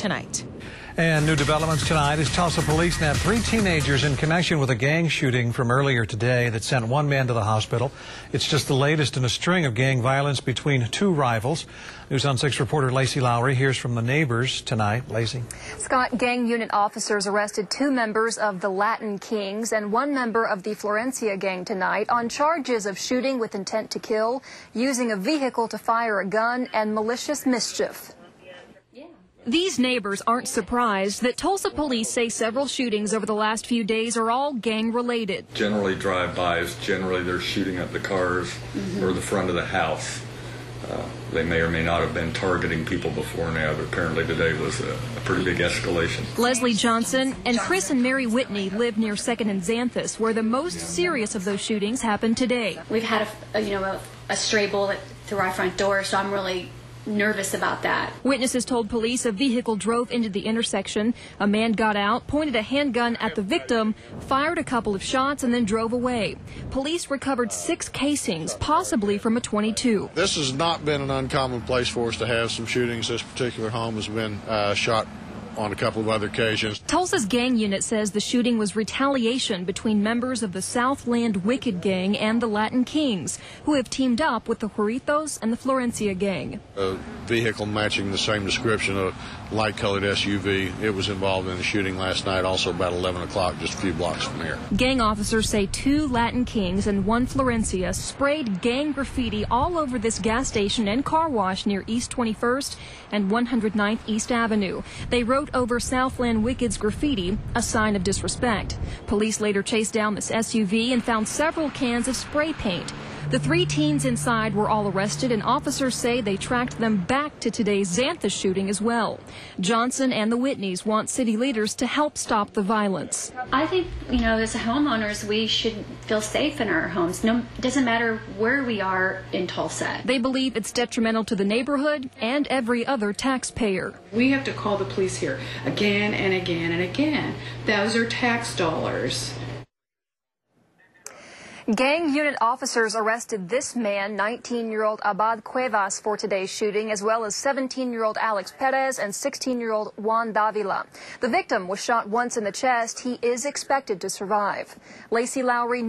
tonight. And new developments tonight as Tulsa police nabbed 3 teenagers in connection with a gang shooting from earlier today that sent 1 man to the hospital. It's just the latest in a string of gang violence between 2 rivals. News on 6 reporter Lacey Lowry hears from the neighbors tonight. Lacey. Scott, gang unit officers arrested 2 members of the Latin Kings and 1 member of the Florencia gang tonight on charges of shooting with intent to kill, using a vehicle to fire a gun, and malicious mischief. These neighbors aren't surprised that Tulsa police say several shootings over the last few days are all gang-related. Generally drive-bys, generally they're shooting at the cars or the front of the house. They may or may not have been targeting people before now, but apparently today was a pretty big escalation. Leslie Johnson and Chris and Mary Whitney live near 2nd and Xanthus, where the most serious of those shootings happened today. We've had a stray bullet through our front door, so I'm really nervous about that. Witnesses told police a vehicle drove into the intersection. A man got out, pointed a handgun at the victim, fired a couple of shots, and then drove away. Police recovered 6 casings, possibly from a .22. This has not been an uncommon place for us to have some shootings. This particular home has been shot on a couple of other occasions. Tulsa's gang unit says the shooting was retaliation between members of the Southland Wicked gang and the Latin Kings, who have teamed up with the Juaritos and the Florencia gang. A vehicle matching the same description, a light-colored SUV. It was involved in the shooting last night, also about 11 o'clock, just a few blocks from here. Gang officers say 2 Latin Kings and 1 Florencia sprayed gang graffiti all over this gas station and car wash near East 21st and 109th East Avenue. They wrote over Southland Wicked's graffiti, a sign of disrespect. Police later chased down this SUV and found several cans of spray paint. The 3 teens inside were all arrested, and officers say they tracked them back to today's Xanthus shooting as well. Johnson and the Whitneys want city leaders to help stop the violence. I think, as homeowners, we should feel safe in our homes. No, it doesn't matter where we are in Tulsa. They believe it's detrimental to the neighborhood and every other taxpayer. We have to call the police here again and again and again. Those are tax dollars. Gang unit officers arrested this man, 19-year-old Abad Cuevas, for today's shooting, as well as 17-year-old Alex Perez and 16-year-old Juan Davila. The victim was shot once in the chest. He is expected to survive. Lacey Lowry.